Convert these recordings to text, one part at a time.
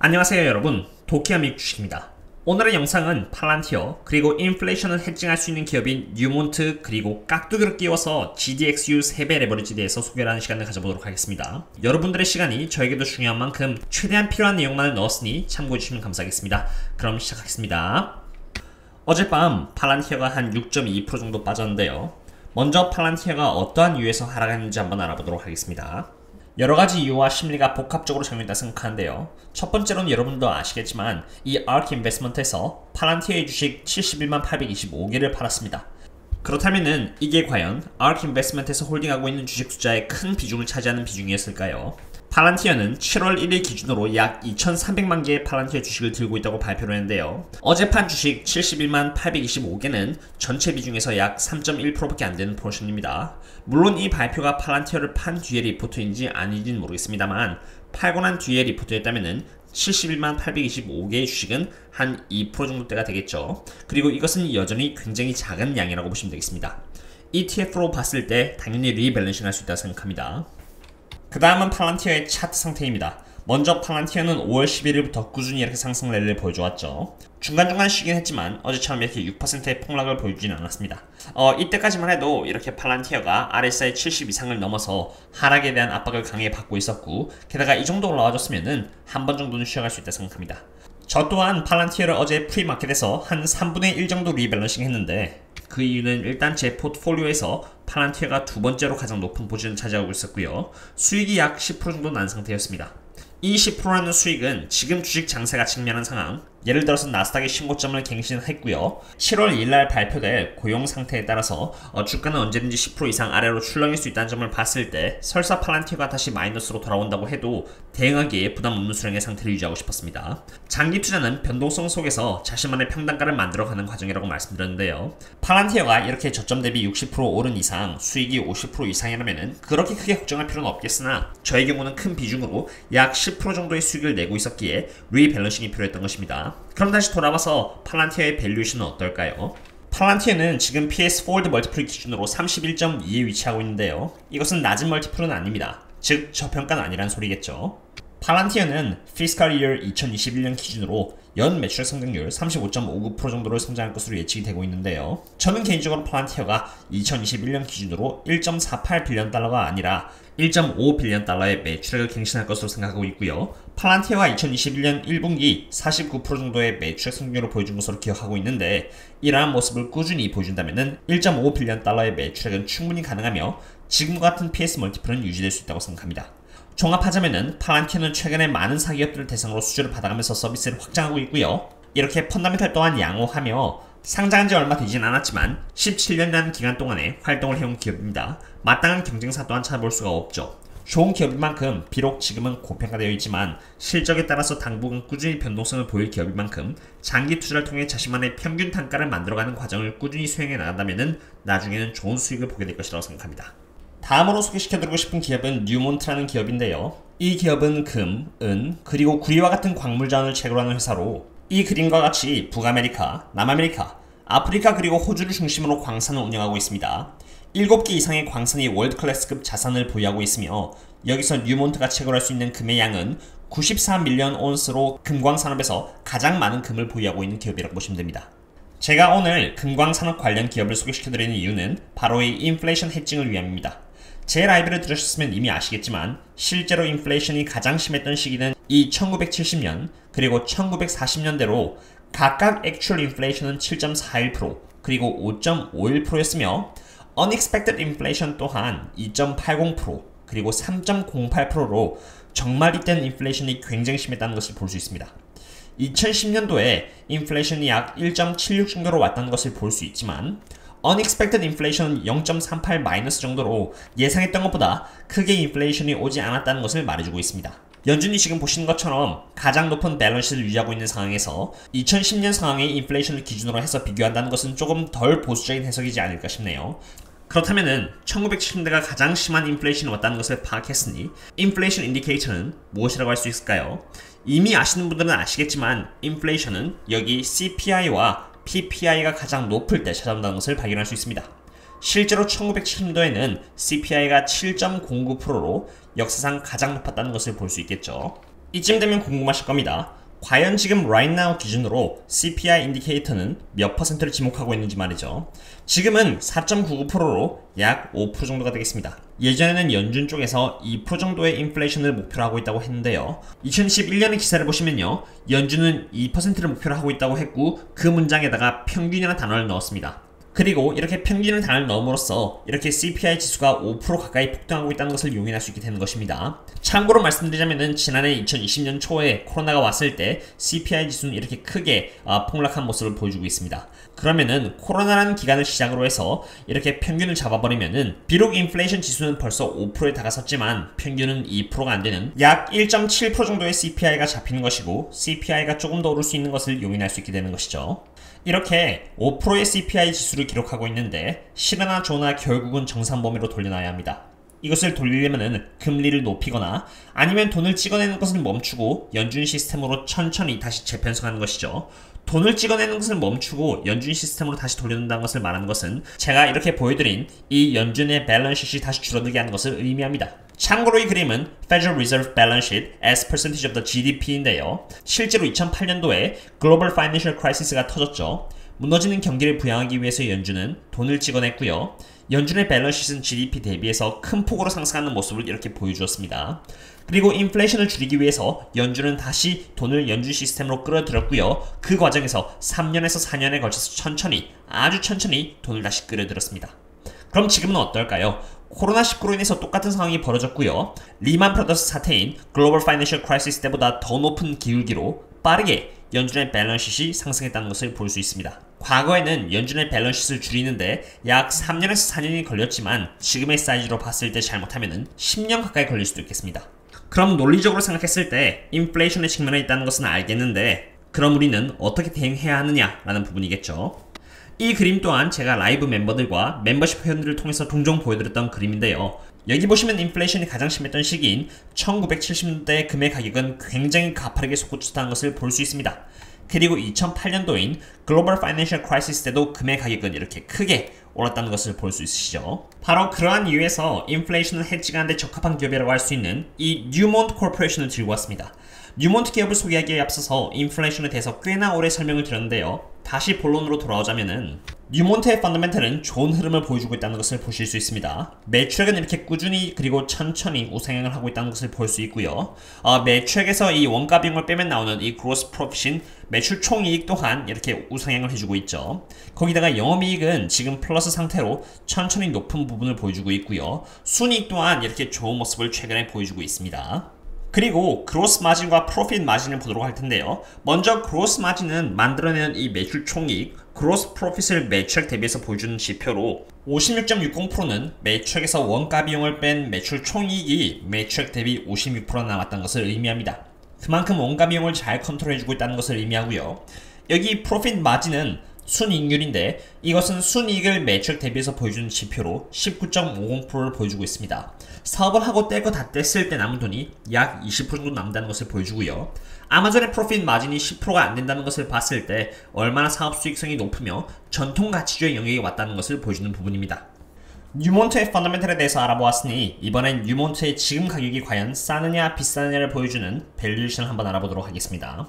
안녕하세요 여러분, 도키아 미국 주식입니다. 오늘의 영상은 팔란티어 그리고 인플레이션을 해칭할 수 있는 기업인 뉴몬트 그리고 깍두기를 끼워서 GDXU 3배 레버리지에 대해서 소개를 하는 시간을 가져보도록 하겠습니다. 여러분들의 시간이 저에게도 중요한 만큼 최대한 필요한 내용만을 넣었으니 참고해주시면 감사하겠습니다. 그럼 시작하겠습니다. 어젯밤 팔란티어가 한 6.2% 정도 빠졌는데요. 먼저 팔란티어가 어떠한 이유에서 하락했는지 한번 알아보도록 하겠습니다. 여러가지 이유와 심리가 복합적으로 작용했다 생각하는데요. 첫 번째로는 여러분도 아시겠지만 이 ARK 인베스트먼트에서 팔란티어의 주식 71만 825개를 팔았습니다. 그렇다면은 이게 과연 ARK 인베스트먼트에서 홀딩하고 있는 주식 숫자의 큰 비중을 차지하는 비중이었을까요? 팔란티어는 7월 1일 기준으로 약 2,300만 개의 팔란티어 주식을 들고 있다고 발표를 했는데요. 어제 판 주식 71만 825개는 전체 비중에서 약 3.1%밖에 안 되는 포션입니다. 물론 이 발표가 팔란티어를 판 뒤의 리포트인지 아닌지는 모르겠습니다만 팔고 난 뒤의 리포트였다면은 71만 825개의 주식은 한 2% 정도대가 되겠죠. 그리고 이것은 여전히 굉장히 작은 양이라고 보시면 되겠습니다. ETF로 봤을 때 당연히 리밸런싱 할 수 있다고 생각합니다. 그 다음은 팔란티어의 차트 상태입니다. 먼저 팔란티어는 5월 11일부터 꾸준히 이렇게 상승 랠리를 보여주었죠. 중간중간 쉬긴 했지만 어제처럼 이렇게 6%의 폭락을 보여주지는 않았습니다. 이때까지만 해도 이렇게 팔란티어가 RSI 70 이상을 넘어서 하락에 대한 압박을 강하게 받고 있었고, 게다가 이 정도 올라와줬으면은 한 번 정도는 쉬어갈 수 있다 생각합니다. 저 또한 팔란티어를 어제 프리마켓에서 한 3분의 1 정도 리밸런싱 했는데, 그 이유는 일단 제 포트폴리오에서 팔란티어가 두 번째로 가장 높은 포지션을 차지하고 있었고요. 수익이 약 10% 정도 난 상태였습니다. 이 10%라는 수익은 지금 주식 장세가 직면한 상황, 예를 들어서 나스닥의 신고점을 갱신했고요. 7월 2일날 발표될 고용 상태에 따라서 주가는 언제든지 10% 이상 아래로 출렁일 수 있다는 점을 봤을 때 설사 팔란티어가 다시 마이너스로 돌아온다고 해도 대응하기에 부담 없는 수량의 상태를 유지하고 싶었습니다. 장기 투자는 변동성 속에서 자신만의 평단가를 만들어가는 과정이라고 말씀드렸는데요. 팔란티어가 이렇게 저점 대비 60% 오른 이상 수익이 50% 이상이라면 그렇게 크게 걱정할 필요는 없겠으나 저의 경우는 큰 비중으로 약 10% 정도의 수익을 내고 있었기에 리밸런싱이 필요했던 것입니다. 그럼 다시 돌아와서 팔란티어의 밸류에이션은 어떨까요? 팔란티어는 지금 PS 포워드 멀티플 기준으로 31.2에 위치하고 있는데요. 이것은 낮은 멀티플은 아닙니다. 즉 저평가는 아니란 소리겠죠. 팔란티어는 피스칼 이어 2021년 기준으로 연 매출 성장률 35.59% 정도를 성장할 것으로 예측이 되고 있는데요. 저는 개인적으로 팔란티어가 2021년 기준으로 1.48 빌리언 달러가 아니라 1.5 빌리언 달러의 매출액을 갱신할 것으로 생각하고 있고요. 팔란티어가 2021년 1분기 49% 정도의 매출액 성장률을 보여준 것으로 기억하고 있는데, 이러한 모습을 꾸준히 보여준다면 1.5 빌리언 달러의 매출액은 충분히 가능하며 지금과 같은 PS 멀티플은 유지될 수 있다고 생각합니다. 종합하자면은 팔란티어는 최근에 많은 사기업들을 대상으로 수주를 받아가면서 서비스를 확장하고 있고요. 이렇게 펀더멘탈 또한 양호하며 상장한 지 얼마 되진 않았지만 17년이라는 기간 동안에 활동을 해온 기업입니다. 마땅한 경쟁사 또한 찾아볼 수가 없죠. 좋은 기업인 만큼 비록 지금은 고평가되어 있지만 실적에 따라서 당분간 꾸준히 변동성을 보일 기업인 만큼 장기 투자를 통해 자신만의 평균 단가를 만들어가는 과정을 꾸준히 수행해 나간다면 나중에는 좋은 수익을 보게 될 것이라고 생각합니다. 다음으로 소개시켜드리고 싶은 기업은 뉴몬트라는 기업인데요. 이 기업은 금, 은, 그리고 구리와 같은 광물 자원을 채굴하는 회사로 이 그림과 같이 북아메리카, 남아메리카, 아프리카 그리고 호주를 중심으로 광산을 운영하고 있습니다. 7개 이상의 광산이 월드클래스급 자산을 보유하고 있으며 여기서 뉴몬트가 채굴할 수 있는 금의 양은 94밀리언 온스로 금광산업에서 가장 많은 금을 보유하고 있는 기업이라고 보시면 됩니다. 제가 오늘 금광산업 관련 기업을 소개시켜드리는 이유는 바로 이 인플레이션 해칭을 위함입니다. 제 라이브를 들으셨으면 이미 아시겠지만 실제로 인플레이션이 가장 심했던 시기는 이 1970년 그리고 1940년대로 각각 액츄얼 인플레이션은 7.41% 그리고 5.51%였으며 unexpected inflation 또한 2.80% 그리고 3.08%로 정말 이때는 인플레이션이 굉장히 심했다는 것을 볼 수 있습니다. 2010년도에 인플레이션이 약 1.76 정도로 왔다는 것을 볼 수 있지만 unexpected inflation은 0.38 마이너스 정도로 예상했던 것보다 크게 인플레이션이 오지 않았다는 것을 말해주고 있습니다. 연준이 지금 보시는 것처럼 가장 높은 밸런스를 유지하고 있는 상황에서 2010년 상황의 인플레이션을 기준으로 해서 비교한다는 것은 조금 덜 보수적인 해석이지 않을까 싶네요. 그렇다면은 1970년대가 가장 심한 인플레이션이 왔다는 것을 파악했으니 인플레이션 인디케이터는 무엇이라고 할 수 있을까요? 이미 아시는 분들은 아시겠지만 인플레이션은 여기 CPI와 PPI가 가장 높을 때 찾아온다는 것을 발견할 수 있습니다. 실제로 1970년도에는 CPI가 7.09%로 역사상 가장 높았다는 것을 볼 수 있겠죠. 이쯤 되면 궁금하실 겁니다. 과연 지금 right now 기준으로 CPI 인디케이터는 몇 퍼센트를 지목하고 있는지 말이죠. 지금은 4.99%로 약 5% 정도가 되겠습니다. 예전에는 연준 쪽에서 2% 정도의 인플레이션을 목표로 하고 있다고 했는데요. 2011년의 기사를 보시면요. 연준은 2%를 목표로 하고 있다고 했고 그 문장에다가 평균이라는 단어를 넣었습니다. 그리고 이렇게 평균을 단어를 넣음으로써 이렇게 CPI 지수가 5% 가까이 폭등하고 있다는 것을 용인할 수 있게 되는 것입니다. 참고로 말씀드리자면은 지난해 2020년 초에 코로나가 왔을 때 CPI 지수는 이렇게 크게 폭락한 모습을 보여주고 있습니다. 그러면은 코로나라는 기간을 시작으로 해서 이렇게 평균을 잡아버리면은 비록 인플레이션 지수는 벌써 5%에 다가섰지만 평균은 2%가 안되는 약 1.7% 정도의 CPI가 잡히는 것이고 CPI가 조금 더 오를 수 있는 것을 용인할 수 있게 되는 것이죠. 이렇게 5%의 CPI 지수를 기록하고 있는데 실화나 조나 결국은 정상 범위로 돌려놔야 합니다. 이것을 돌리려면 금리를 높이거나 아니면 돈을 찍어내는 것을 멈추고 연준 시스템으로 천천히 다시 재편성하는 것이죠. 돈을 찍어내는 것을 멈추고 연준 시스템으로 다시 돌려놓는다는 것을 말하는 것은 제가 이렇게 보여드린 이 연준의 밸런스시트이 다시 줄어들게 하는 것을 의미합니다. 참고로 이 그림은 Federal Reserve Balance Sheet as Percentage of the GDP인데요. 실제로 2008년도에 Global Financial Crisis가 터졌죠. 무너지는 경기를 부양하기 위해서 연준은 돈을 찍어냈고요. 연준의 밸런스시트는 GDP 대비해서 큰 폭으로 상승하는 모습을 이렇게 보여주었습니다. 그리고 인플레이션을 줄이기 위해서 연준은 다시 돈을 연준 시스템으로 끌어들였고요. 그 과정에서 3년에서 4년에 걸쳐서 천천히, 아주 천천히 돈을 다시 끌어들였습니다. 그럼 지금은 어떨까요? 코로나19로 인해서 똑같은 상황이 벌어졌고요. 리만 브라더스 사태인 글로벌 파이낸셜 크라이시스 때보다 더 높은 기울기로 빠르게 연준의 밸런스시트이 상승했다는 것을 볼 수 있습니다. 과거에는 연준의 밸런스시트를 줄이는데 약 3년에서 4년이 걸렸지만 지금의 사이즈로 봤을 때 잘못하면 10년 가까이 걸릴 수도 있겠습니다. 그럼 논리적으로 생각했을 때 인플레이션의 측면에 있다는 것은 알겠는데 그럼 우리는 어떻게 대응해야 하느냐라는 부분이겠죠. 이 그림 또한 제가 라이브 멤버들과 멤버십 회원들을 통해서 종종 보여드렸던 그림인데요. 여기 보시면 인플레이션이 가장 심했던 시기인 1970년대 금의 가격은 굉장히 가파르게 솟구쳤다는 것을 볼 수 있습니다. 그리고 2008년도인 글로벌 파이낸셜 크라이시스 때도 금의 가격은 이렇게 크게 올랐다는 것을 볼 수 있으시죠. 바로 그러한 이유에서 인플레이션을 해지하는 데 적합한 기업이라고 할 수 있는 이 뉴몬트 코퍼레이션을 들고 왔습니다. 뉴몬트 기업을 소개하기에 앞서서 인플레이션에 대해서 꽤나 오래 설명을 드렸는데요. 다시 본론으로 돌아오자면은 뉴몬트의 펀더멘털은 좋은 흐름을 보여주고 있다는 것을 보실 수 있습니다. 매출액은 이렇게 꾸준히 그리고 천천히 우상향을 하고 있다는 것을 볼 수 있고요. 매출액에서 이 원가 비용을 빼면 나오는 이 그로스 프로핏인 매출 총이익 또한 이렇게 우상향을 해주고 있죠. 거기다가 영업이익은 지금 플러스 상태로 천천히 높은 부분을 보여주고 있고요. 순이익 또한 이렇게 좋은 모습을 최근에 보여주고 있습니다. 그리고 그로스 마진과 프로핏 마진을 보도록 할 텐데요. 먼저 그로스 마진은 만들어내는 이 매출 총이익, 그로스 프로핏을 매출액 대비해서 보여주는 지표로 56.60%는 매출액에서 원가 비용을 뺀 매출 총이익이 매출액 대비 56% 남았다는 것을 의미합니다. 그만큼 원가 비용을 잘 컨트롤해주고 있다는 것을 의미하고요. 여기 프로핏 마진은 순이익률인데 이것은 순이익을 매출액 대비해서 보여주는 지표로 19.50%를 보여주고 있습니다. 사업을 하고 떼고 다 뗐을 때 남은 돈이 약 20% 정도 남는다는 것을 보여주고요. 아마존의 프로핏 마진이 10%가 안 된다는 것을 봤을 때 얼마나 사업 수익성이 높으며 전통 가치주의 영역에 왔다는 것을 보여주는 부분입니다. 뉴몬트의 펀더멘털에 대해서 알아보았으니 이번엔 뉴몬트의 지금 가격이 과연 싸느냐 비싸느냐를 보여주는 밸류에이션을 한번 알아보도록 하겠습니다.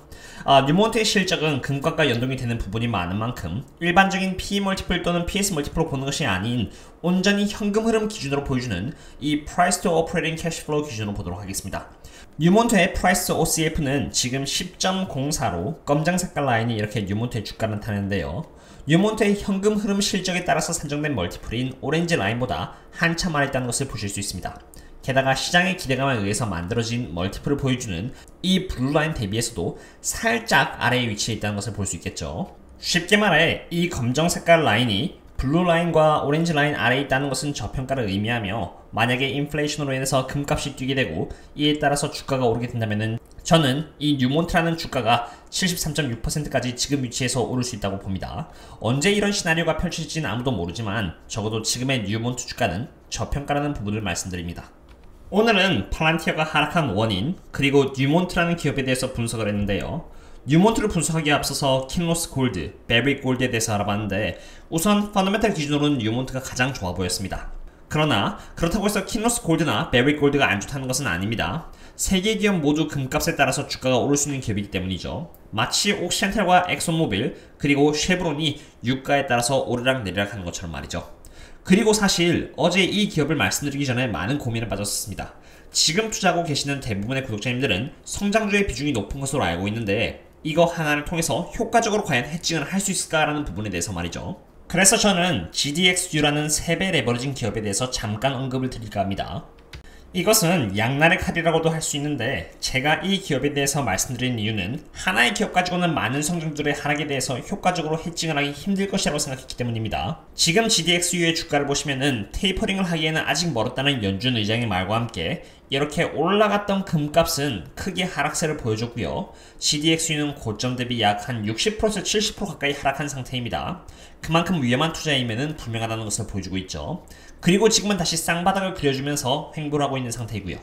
뉴몬트의 실적은 금값과 연동이 되는 부분이 많은 만큼 일반적인 PE 멀티플 또는 PS 멀티플로 보는 것이 아닌 온전히 현금 흐름 기준으로 보여주는 이 Price to Operating Cash Flow 기준으로 보도록 하겠습니다. 뉴몬트의 Price to OCF는 지금 10.04로 검정 색깔 라인이 이렇게 뉴몬트의 주가를 나타내는데요. 뉴몬트의 현금 흐름 실적에 따라서 산정된 멀티플인 오렌지 라인보다 한참 아래 있다는 것을 보실 수 있습니다. 게다가 시장의 기대감에 의해서 만들어진 멀티플을 보여주는 이 블루 라인 대비해서도 살짝 아래에 위치해 있다는 것을 볼 수 있겠죠. 쉽게 말해 이 검정 색깔 라인이 블루 라인과 오렌지 라인 아래에 있다는 것은 저평가를 의미하며 만약에 인플레이션으로 인해서 금값이 뛰게 되고 이에 따라서 주가가 오르게 된다면 저는 이 뉴몬트라는 주가가 73.6%까지 지금 위치에서 오를 수 있다고 봅니다. 언제 이런 시나리오가 펼쳐질지는 아무도 모르지만 적어도 지금의 뉴몬트 주가는 저평가라는 부분을 말씀드립니다. 오늘은 팔란티어가 하락한 원인 그리고 뉴몬트라는 기업에 대해서 분석을 했는데요. 뉴몬트를 분석하기에 앞서서 킨로스 골드, 베릭 골드에 대해서 알아봤는데 우선 펀더멘털 기준으로는 뉴몬트가 가장 좋아 보였습니다. 그러나 그렇다고 해서 킨로스 골드나 베릭 골드가 안 좋다는 것은 아닙니다. 세개 기업 모두 금값에 따라서 주가가 오를 수 있는 기업이기 때문이죠. 마치 옥시엔탈과 엑소모빌 그리고 쉐브론이 유가에 따라서 오르락 내리락 하는 것처럼 말이죠. 그리고 사실 어제 이 기업을 말씀드리기 전에 많은 고민에 빠졌었습니다. 지금 투자하고 계시는 대부분의 구독자님들은 성장주의 비중이 높은 것으로 알고 있는데 이거 하나를 통해서 효과적으로 과연 해칭을 할 수 있을까라는 부분에 대해서 말이죠. 그래서 저는 GDXU라는 3배 레버리징 기업에 대해서 잠깐 언급을 드릴까 합니다. 이것은 양날의 칼이라고도 할 수 있는데 제가 이 기업에 대해서 말씀드린 이유는 하나의 기업 가지고는 많은 성장주들의 하락에 대해서 효과적으로 해칭을 하기 힘들 것이라고 생각했기 때문입니다. 지금 GDXU의 주가를 보시면은 테이퍼링을 하기에는 아직 멀었다는 연준 의장의 말과 함께 이렇게 올라갔던 금값은 크게 하락세를 보여줬고요. GDXU는 고점 대비 약 한 60%에서 70% 가까이 하락한 상태입니다. 그만큼 위험한 투자임에는 분명하다는 것을 보여주고 있죠. 그리고 지금은 다시 쌍바닥을 그려주면서 횡보를 하고 있는 상태이고요.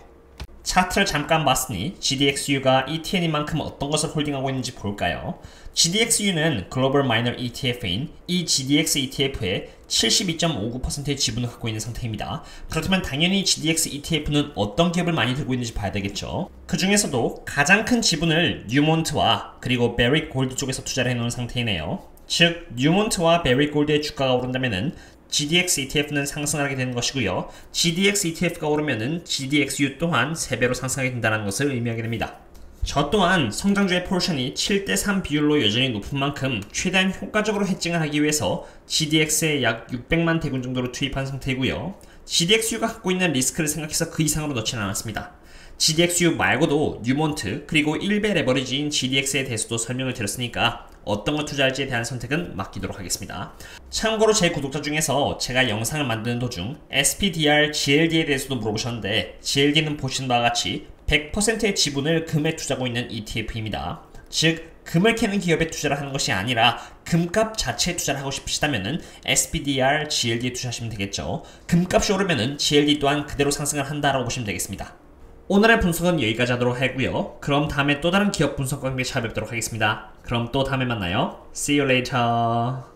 차트를 잠깐 봤으니 GDXU가 ETN인 만큼 어떤 것을 홀딩하고 있는지 볼까요? GDXU는 글로벌 마이너 ETF인 이 GDX ETF의 72.59%의 지분을 갖고 있는 상태입니다. 그렇다면 당연히 GDX ETF는 어떤 기업을 많이 들고 있는지 봐야 되겠죠. 그 중에서도 가장 큰 지분을 뉴몬트와 그리고 베릭 골드 쪽에서 투자를 해놓은 상태이네요. 즉 뉴몬트와 베릭 골드의 주가가 오른다면은 GDX ETF는 상승하게 되는 것이고요. GDX ETF가 오르면은 GDXU 또한 3배로 상승하게 된다는 것을 의미하게 됩니다. 저 또한 성장주의 포션이 7대3 비율로 여전히 높은 만큼 최대한 효과적으로 해칭을 하기 위해서 GDX에 약 600만 대군 정도로 투입한 상태이고요. GDXU가 갖고 있는 리스크를 생각해서 그 이상으로 넣지는 않았습니다. GDXU 말고도 뉴몬트 그리고 1배 레버리지인 GDX에 대해서도 설명을 드렸으니까 어떤 걸 투자할지에 대한 선택은 맡기도록 하겠습니다. 참고로 제 구독자 중에서 제가 영상을 만드는 도중 SPDR, GLD에 대해서도 물어보셨는데 GLD는 보시는 바와 같이 100%의 지분을 금에 투자하고 있는 ETF입니다. 즉 금을 캐는 기업에 투자를 하는 것이 아니라 금값 자체에 투자를 하고 싶으시다면 SPDR, GLD에 투자하시면 되겠죠. 금값이 오르면 GLD 또한 그대로 상승을 한다라고 보시면 되겠습니다. 오늘의 분석은 여기까지 하도록 하고요. 그럼 다음에 또 다른 기업 분석과 함께 찾아뵙도록 하겠습니다. 그럼 또 다음에 만나요. See you later.